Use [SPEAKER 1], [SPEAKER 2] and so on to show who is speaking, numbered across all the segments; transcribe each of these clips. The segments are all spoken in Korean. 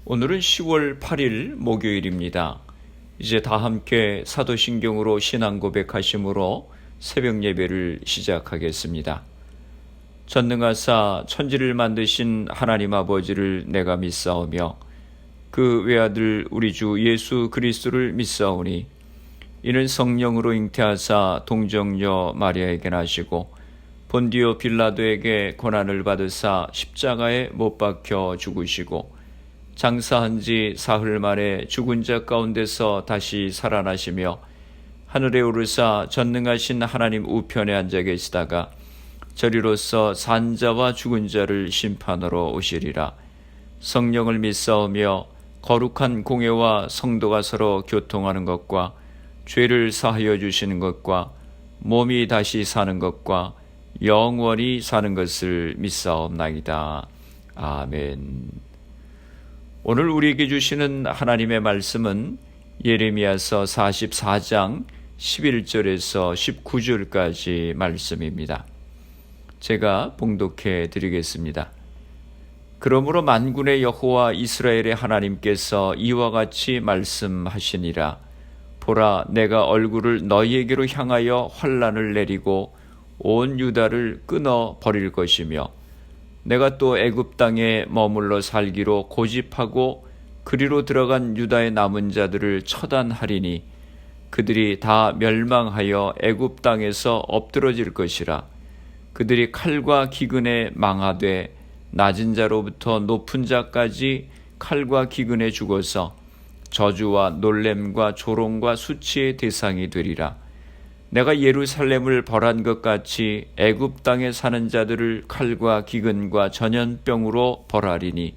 [SPEAKER 1] 오늘은 10월 8일 목요일입니다. 이제 다 함께 사도신경으로 신앙 고백하심으로 새벽 예배를 시작하겠습니다. 전능하사 천지를 만드신 하나님 아버지를 내가 믿사오며 그 외아들 우리 주 예수 그리스도를 믿사오니 이는 성령으로 잉태하사 동정녀 마리아에게 나시고 본디오 빌라도에게 고난을 받으사 십자가에 못 박혀 죽으시고 장사한 지 사흘 만에 죽은 자 가운데서 다시 살아나시며 하늘에 오르사 전능하신 하나님 우편에 앉아 계시다가 저리로서 산자와 죽은 자를 심판하러 오시리라. 성령을 믿사오며 거룩한 공회와 성도가 서로 교통하는 것과 죄를 사하여 주시는 것과 몸이 다시 사는 것과 영원히 사는 것을 믿사옵나이다. 아멘. 오늘 우리에게 주시는 하나님의 말씀은 예레미야서 44장 11절에서 19절까지 말씀입니다. 제가 봉독해 드리겠습니다. 그러므로 만군의 여호와 이스라엘의 하나님께서 이와 같이 말씀하시니라. 보라, 내가 얼굴을 너희에게로 향하여 환난을 내리고 온 유다를 끊어 버릴 것이며 내가 또 애굽 땅에 머물러 살기로 고집하고 그리로 들어간 유다의 남은 자들을 처단하리니 그들이 다 멸망하여 애굽 땅에서 엎드러질 것이라. 그들이 칼과 기근에 망하되 낮은 자로부터 높은 자까지 칼과 기근에 죽어서 저주와 놀램과 조롱과 수치의 대상이 되리라. 내가 예루살렘을 벌한 것 같이 애굽 땅에 사는 자들을 칼과 기근과 전염병으로 벌하리니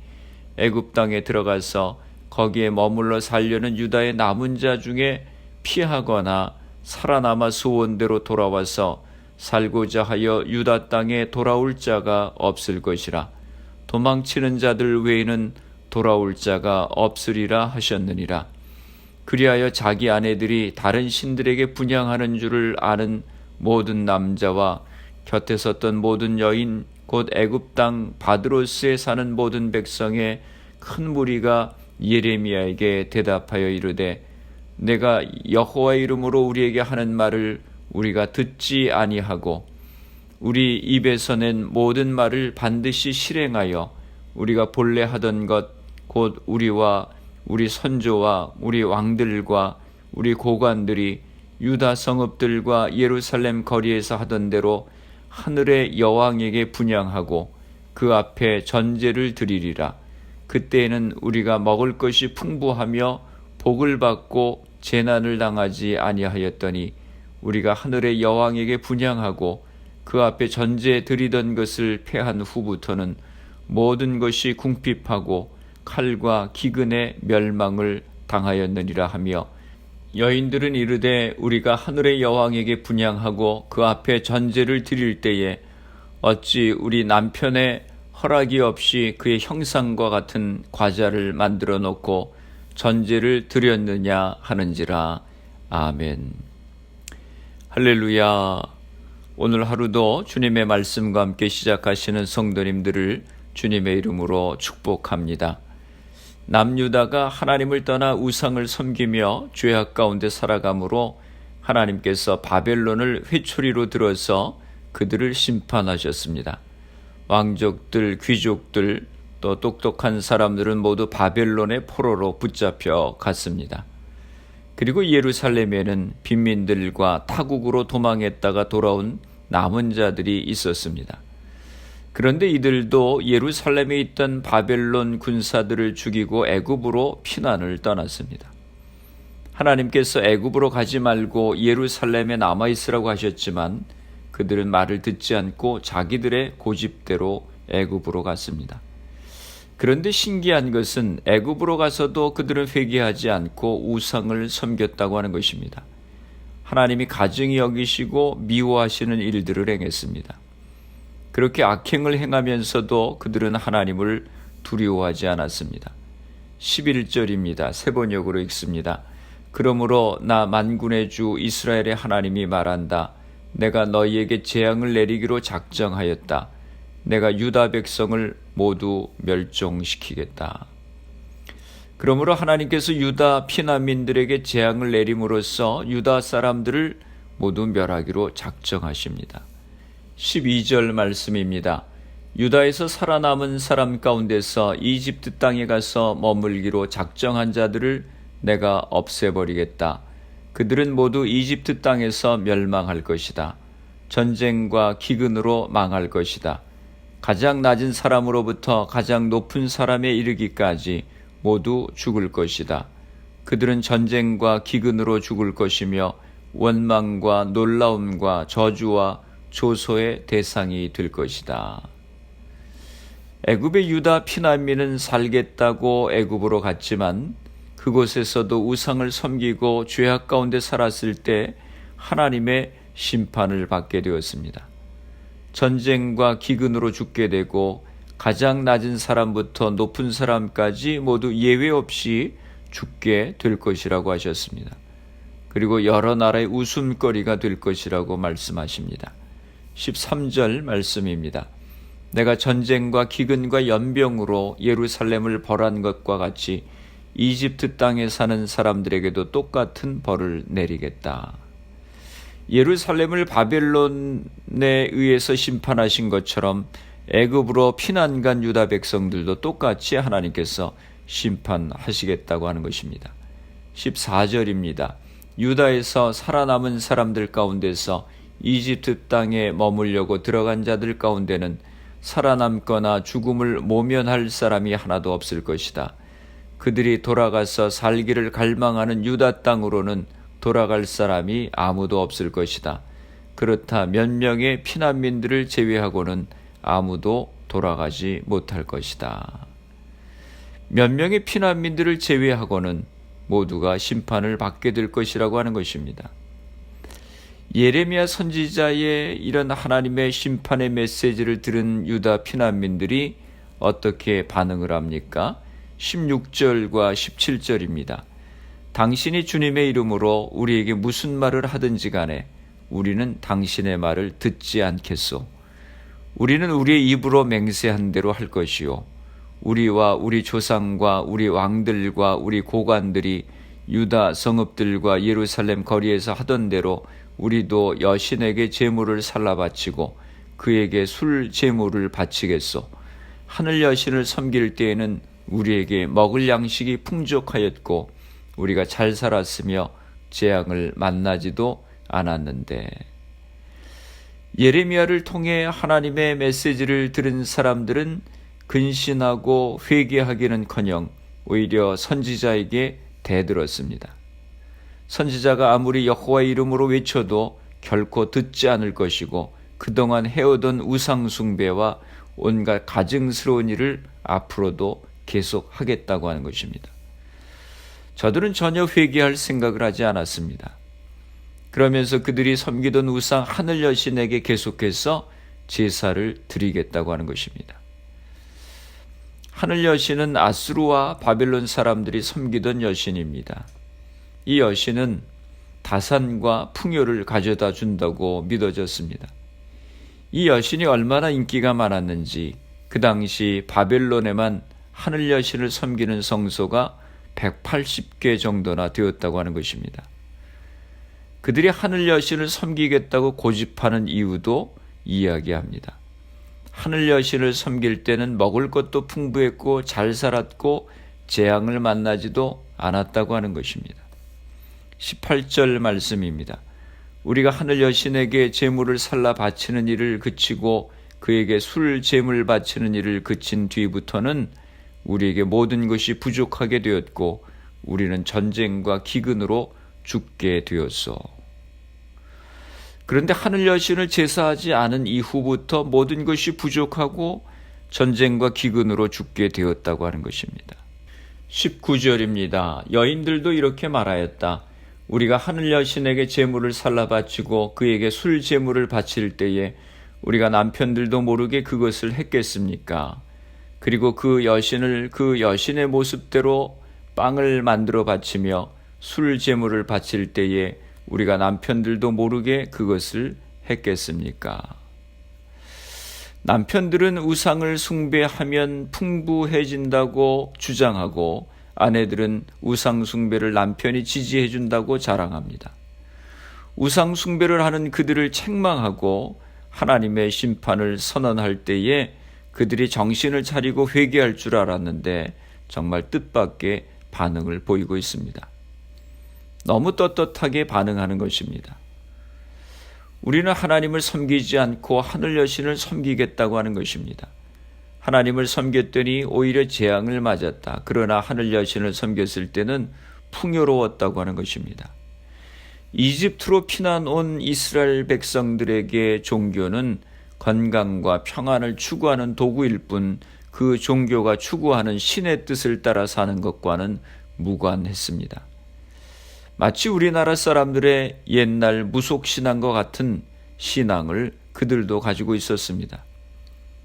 [SPEAKER 1] 애굽 땅에 들어가서 거기에 머물러 살려는 유다의 남은 자 중에 피하거나 살아남아 수원대로 돌아와서 살고자 하여 유다 땅에 돌아올 자가 없을 것이라. 도망치는 자들 외에는 돌아올 자가 없으리라 하셨느니라. 그리하여 자기 아내들이 다른 신들에게 분향하는 줄을 아는 모든 남자와 곁에 섰던 모든 여인 곧 애굽 땅 바드로스에 사는 모든 백성의 큰 무리가 예레미야에게 대답하여 이르되 내가 여호와의 이름으로 우리에게 하는 말을 우리가 듣지 아니하고 우리 입에서 낸 모든 말을 반드시 실행하여 우리가 본래 하던 것 곧 우리와 우리 선조와 우리 왕들과 우리 고관들이 유다 성읍들과 예루살렘 거리에서 하던 대로 하늘의 여왕에게 분향하고 그 앞에 전제를 드리리라. 그때에는 우리가 먹을 것이 풍부하며 복을 받고 재난을 당하지 아니하였더니 우리가 하늘의 여왕에게 분향하고 그 앞에 전제 드리던 것을 패한 후부터는 모든 것이 궁핍하고 칼과 기근의 멸망을 당하였느니라 하며 여인들은 이르되 우리가 하늘의 여왕에게 분향하고 그 앞에 전제를 드릴 때에 어찌 우리 남편의 허락이 없이 그의 형상과 같은 과자를 만들어 놓고 전제를 드렸느냐 하는지라. 아멘. 할렐루야. 오늘 하루도 주님의 말씀과 함께 시작하시는 성도님들을 주님의 이름으로 축복합니다. 남유다가 하나님을 떠나 우상을 섬기며 죄악 가운데 살아가므로 하나님께서 바벨론을 회초리로 들어서 그들을 심판하셨습니다. 왕족들, 귀족들, 또 똑똑한 사람들은 모두 바벨론의 포로로 붙잡혀 갔습니다. 그리고 예루살렘에는 빈민들과 타국으로 도망했다가 돌아온 남은 자들이 있었습니다. 그런데 이들도 예루살렘에 있던 바벨론 군사들을 죽이고 애굽으로 피난을 떠났습니다. 하나님께서 애굽으로 가지 말고 예루살렘에 남아있으라고 하셨지만 그들은 말을 듣지 않고 자기들의 고집대로 애굽으로 갔습니다. 그런데 신기한 것은 애굽으로 가서도 그들은 회개하지 않고 우상을 섬겼다고 하는 것입니다. 하나님이 가증히 여기시고 미워하시는 일들을 행했습니다. 그렇게 악행을 행하면서도 그들은 하나님을 두려워하지 않았습니다. 11절입니다. 세 번역으로 읽습니다. 그러므로 나 만군의 주 이스라엘의 하나님이 말한다. 내가 너희에게 재앙을 내리기로 작정하였다. 내가 유다 백성을 모두 멸종시키겠다. 그러므로 하나님께서 유다 피난민들에게 재앙을 내림으로써 유다 사람들을 모두 멸하기로 작정하십니다. 12절 말씀입니다. 유다에서 살아남은 사람 가운데서 이집트 땅에 가서 머물기로 작정한 자들을 내가 없애버리겠다. 그들은 모두 이집트 땅에서 멸망할 것이다. 전쟁과 기근으로 망할 것이다. 가장 낮은 사람으로부터 가장 높은 사람에 이르기까지 모두 죽을 것이다. 그들은 전쟁과 기근으로 죽을 것이며 원망과 놀라움과 저주와 조소의 대상이 될 것이다. 애굽의 유다 피난민은 살겠다고 애굽으로 갔지만 그곳에서도 우상을 섬기고 죄악 가운데 살았을 때 하나님의 심판을 받게 되었습니다. 전쟁과 기근으로 죽게 되고 가장 낮은 사람부터 높은 사람까지 모두 예외 없이 죽게 될 것이라고 하셨습니다. 그리고 여러 나라의 웃음거리가 될 것이라고 말씀하십니다. 13절 말씀입니다. 내가 전쟁과 기근과 연병으로 예루살렘을 벌한 것과 같이 이집트 땅에 사는 사람들에게도 똑같은 벌을 내리겠다. 예루살렘을 바벨론에 의해서 심판하신 것처럼 애굽으로 피난 간 유다 백성들도 똑같이 하나님께서 심판하시겠다고 하는 것입니다. 14절입니다. 유다에서 살아남은 사람들 가운데서 이집트 땅에 머물려고 들어간 자들 가운데는 살아남거나 죽음을 모면할 사람이 하나도 없을 것이다. 그들이 돌아가서 살기를 갈망하는 유다 땅으로는 돌아갈 사람이 아무도 없을 것이다. 그렇다 몇 명의 피난민들을 제외하고는 아무도 돌아가지 못할 것이다. 몇 명의 피난민들을 제외하고는 모두가 심판을 받게 될 것이라고 하는 것입니다. 예레미야 선지자의 이런 하나님의 심판의 메시지를 들은 유다 피난민들이 어떻게 반응을 합니까? 16절과 17절입니다. 당신이 주님의 이름으로 우리에게 무슨 말을 하든지 간에 우리는 당신의 말을 듣지 않겠소. 우리는 우리의 입으로 맹세한 대로 할 것이요. 우리와 우리 조상과 우리 왕들과 우리 고관들이 유다 성읍들과 예루살렘 거리에서 하던 대로 우리도 여신에게 제물을 살라 바치고 그에게 술 제물을 바치겠소. 하늘 여신을 섬길 때에는 우리에게 먹을 양식이 풍족하였고 우리가 잘 살았으며 재앙을 만나지도 않았는데. 예레미야를 통해 하나님의 메시지를 들은 사람들은 근신하고 회개하기는커녕 오히려 선지자에게 대들었습니다. 선지자가 아무리 여호와의 이름으로 외쳐도 결코 듣지 않을 것이고 그동안 해오던 우상 숭배와 온갖 가증스러운 일을 앞으로도 계속하겠다고 하는 것입니다. 저들은 전혀 회개할 생각을 하지 않았습니다. 그러면서 그들이 섬기던 우상 하늘 여신에게 계속해서 제사를 드리겠다고 하는 것입니다. 하늘 여신은 아수르와 바벨론 사람들이 섬기던 여신입니다. 이 여신은 다산과 풍요를 가져다 준다고 믿어졌습니다. 이 여신이 얼마나 인기가 많았는지 그 당시 바벨론에만 하늘 여신을 섬기는 성소가 180개 정도나 되었다고 하는 것입니다. 그들이 하늘 여신을 섬기겠다고 고집하는 이유도 이야기합니다. 하늘 여신을 섬길 때는 먹을 것도 풍부했고 잘 살았고 재앙을 만나지도 않았다고 하는 것입니다. 18절 말씀입니다. 우리가 하늘 여신에게 제물을 살라 바치는 일을 그치고 그에게 술 제물 바치는 일을 그친 뒤부터는 우리에게 모든 것이 부족하게 되었고 우리는 전쟁과 기근으로 죽게 되었소. 그런데 하늘 여신을 제사하지 않은 이후부터 모든 것이 부족하고 전쟁과 기근으로 죽게 되었다고 하는 것입니다. 19절입니다. 여인들도 이렇게 말하였다. 우리가 하늘 여신에게 제물을 살라 바치고 그에게 술 제물을 바칠 때에 우리가 남편들도 모르게 그것을 했겠습니까? 그리고 그 여신을 그 여신의 모습대로 빵을 만들어 바치며 술 제물을 바칠 때에 우리가 남편들도 모르게 그것을 했겠습니까? 남편들은 우상을 숭배하면 풍부해진다고 주장하고 아내들은 우상숭배를 남편이 지지해준다고 자랑합니다. 우상숭배를 하는 그들을 책망하고 하나님의 심판을 선언할 때에 그들이 정신을 차리고 회개할 줄 알았는데 정말 뜻밖의 반응을 보이고 있습니다. 너무 떳떳하게 반응하는 것입니다. 우리는 하나님을 섬기지 않고 하늘 여신을 섬기겠다고 하는 것입니다. 하나님을 섬겼더니 오히려 재앙을 맞았다. 그러나 하늘 여신을 섬겼을 때는 풍요로웠다고 하는 것입니다. 이집트로 피난 온 이스라엘 백성들에게 종교는 건강과 평안을 추구하는 도구일 뿐 그 종교가 추구하는 신의 뜻을 따라 사는 것과는 무관했습니다. 마치 우리나라 사람들의 옛날 무속신앙과 같은 신앙을 그들도 가지고 있었습니다.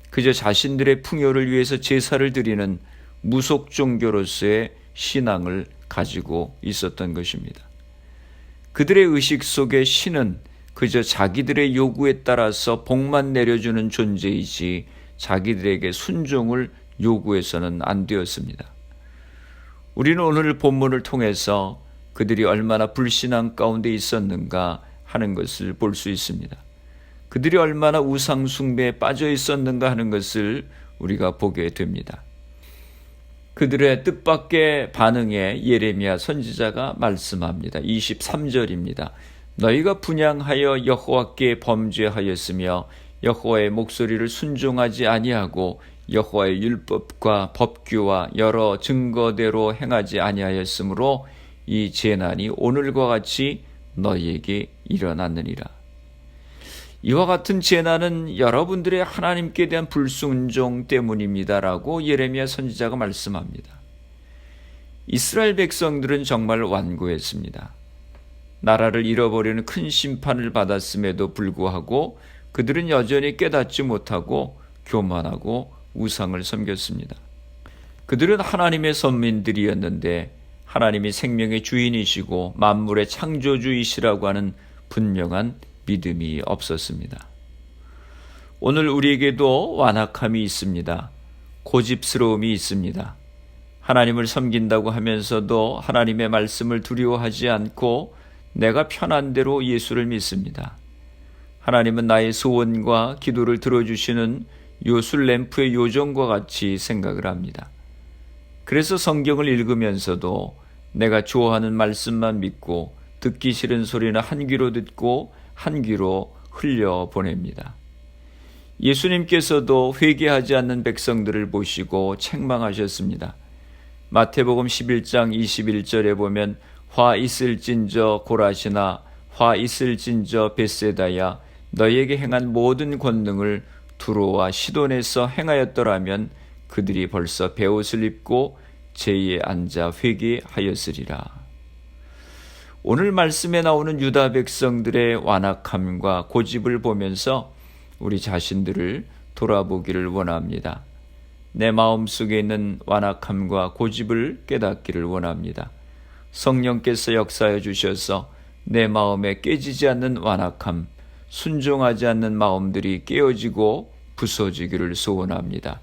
[SPEAKER 1] 그저 자신들의 풍요를 위해서 제사를 드리는 무속 종교로서의 신앙을 가지고 있었던 것입니다. 그들의 의식 속에 신은 그저 자기들의 요구에 따라서 복만 내려주는 존재이지 자기들에게 순종을 요구해서는 안 되었습니다. 우리는 오늘 본문을 통해서 그들이 얼마나 불신앙 가운데 있었는가 하는 것을 볼 수 있습니다. 그들이 얼마나 우상 숭배에 빠져 있었는가 하는 것을 우리가 보게 됩니다. 그들의 뜻밖의 반응에 예레미야 선지자가 말씀합니다. 23절입니다. 너희가 분향하여 여호와께 범죄하였으며 여호와의 목소리를 순종하지 아니하고 여호와의 율법과 법규와 여러 증거대로 행하지 아니하였으므로 이 재난이 오늘과 같이 너희에게 일어났느니라. 이와 같은 재난은 여러분들의 하나님께 대한 불순종 때문입니다라고 예레미야 선지자가 말씀합니다. 이스라엘 백성들은 정말 완고했습니다. 나라를 잃어버리는 큰 심판을 받았음에도 불구하고 그들은 여전히 깨닫지 못하고 교만하고 우상을 섬겼습니다. 그들은 하나님의 선민들이었는데 하나님이 생명의 주인이시고 만물의 창조주이시라고 하는 분명한 믿음이 없었습니다. 오늘 우리에게도 완악함이 있습니다. 고집스러움이 있습니다. 하나님을 섬긴다고 하면서도 하나님의 말씀을 두려워하지 않고 내가 편한 대로 예수를 믿습니다. 하나님은 나의 소원과 기도를 들어주시는 요술 램프의 요정과 같이 생각을 합니다. 그래서 성경을 읽으면서도 내가 좋아하는 말씀만 믿고 듣기 싫은 소리는 한 귀로 듣고 한 귀로 흘려보냅니다. 예수님께서도 회개하지 않는 백성들을 보시고 책망하셨습니다. 마태복음 11장 21절에 보면 화 있을진저 고라시나 화 있을진저 벳세다야 너희에게 행한 모든 권능을 두로와 시돈에서 행하였더라면 그들이 벌써 베옷을 입고 제의에 앉아 회개하였으리라. 오늘 말씀에 나오는 유다 백성들의 완악함과 고집을 보면서 우리 자신들을 돌아보기를 원합니다. 내 마음속에 있는 완악함과 고집을 깨닫기를 원합니다. 성령께서 역사해 주셔서 내 마음에 깨지지 않는 완악함, 순종하지 않는 마음들이 깨어지고 부서지기를 소원합니다.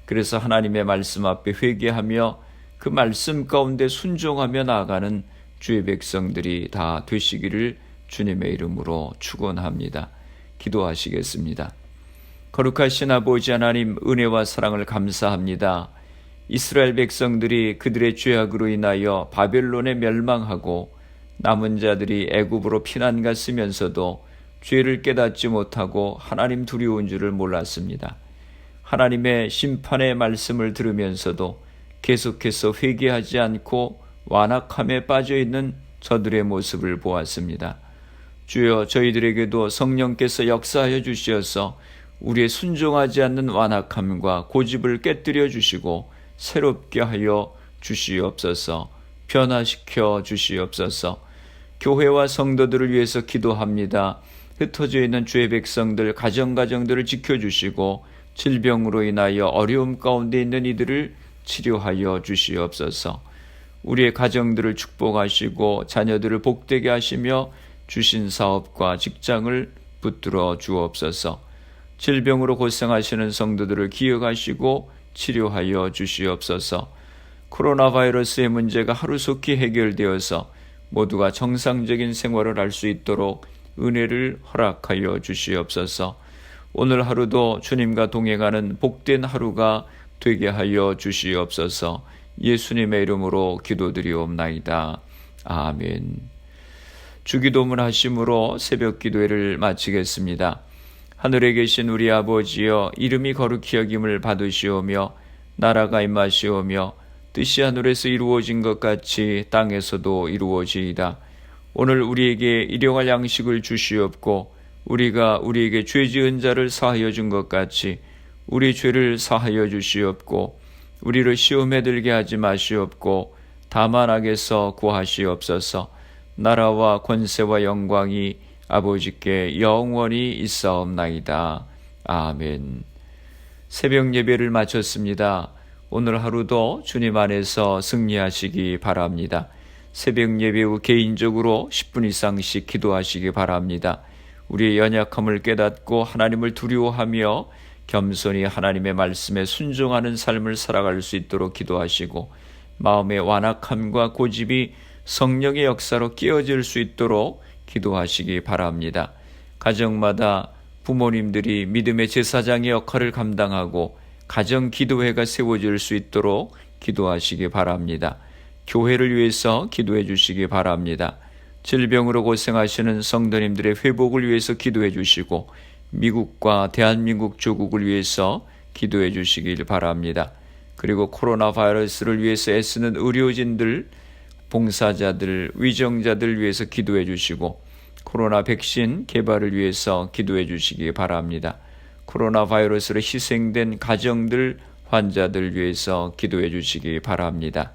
[SPEAKER 1] 그래서 하나님의 말씀 앞에 회개하며 그 말씀 가운데 순종하며 나아가는 주의 백성들이 다 되시기를 주님의 이름으로 축원합니다. 기도하시겠습니다. 거룩하신 아버지 하나님, 은혜와 사랑을 감사합니다. 이스라엘 백성들이 그들의 죄악으로 인하여 바벨론에 멸망하고 남은 자들이 애굽으로 피난 갔으면서도 죄를 깨닫지 못하고 하나님 두려운 줄을 몰랐습니다. 하나님의 심판의 말씀을 들으면서도 계속해서 회개하지 않고 완악함에 빠져있는 저들의 모습을 보았습니다. 주여, 저희들에게도 성령께서 역사하여 주시어서 우리의 순종하지 않는 완악함과 고집을 깨뜨려 주시고 새롭게 하여 주시옵소서. 변화시켜 주시옵소서. 교회와 성도들을 위해서 기도합니다. 흩어져 있는 주의 백성들, 가정들을 지켜주시고 질병으로 인하여 어려움 가운데 있는 이들을 치료하여 주시옵소서. 우리의 가정들을 축복하시고 자녀들을 복되게 하시며 주신 사업과 직장을 붙들어 주옵소서. 질병으로 고생하시는 성도들을 기억하시고 치료하여 주시옵소서. 코로나 바이러스의 문제가 하루속히 해결되어서 모두가 정상적인 생활을 할 수 있도록 은혜를 허락하여 주시옵소서. 오늘 하루도 주님과 동행하는 복된 하루가 되게 하여 주시옵소서. 예수님의 이름으로 기도드리옵나이다. 아멘. 주기도문 하심으로 새벽 기도회를 마치겠습니다. 하늘에 계신 우리 아버지여, 이름이 거룩히 여김을 받으시오며 나라가 임하시오며 뜻이 하늘에서 이루어진 것 같이 땅에서도 이루어지이다. 오늘 우리에게 일용할 양식을 주시옵고 우리가 우리에게 죄 지은 자를 사하여 준 것 같이 우리 죄를 사하여 주시옵고 우리를 시험에 들게 하지 마시옵고 다만 악에서 구하시옵소서. 나라와 권세와 영광이 아버지께 영원히 있사옵나이다. 아멘. 새벽 예배를 마쳤습니다. 오늘 하루도 주님 안에서 승리하시기 바랍니다. 새벽 예배 후 개인적으로 10분 이상씩 기도하시기 바랍니다. 우리의 연약함을 깨닫고 하나님을 두려워하며 겸손히 하나님의 말씀에 순종하는 삶을 살아갈 수 있도록 기도하시고 마음의 완악함과 고집이 성령의 역사로 깨어질 수 있도록 기도하시기 바랍니다. 가정마다 부모님들이 믿음의 제사장의 역할을 감당하고 가정 기도회가 세워질 수 있도록 기도하시기 바랍니다. 교회를 위해서 기도해 주시기 바랍니다. 질병으로 고생하시는 성도님들의 회복을 위해서 기도해 주시고 미국과 대한민국 조국을 위해서 기도해 주시길 바랍니다. 그리고 코로나 바이러스를 위해서 애쓰는 의료진들, 봉사자들, 위정자들 위해서 기도해 주시고 코로나 백신 개발을 위해서 기도해 주시기 바랍니다. 코로나 바이러스로 희생된 가정들, 환자들 위해서 기도해 주시기 바랍니다.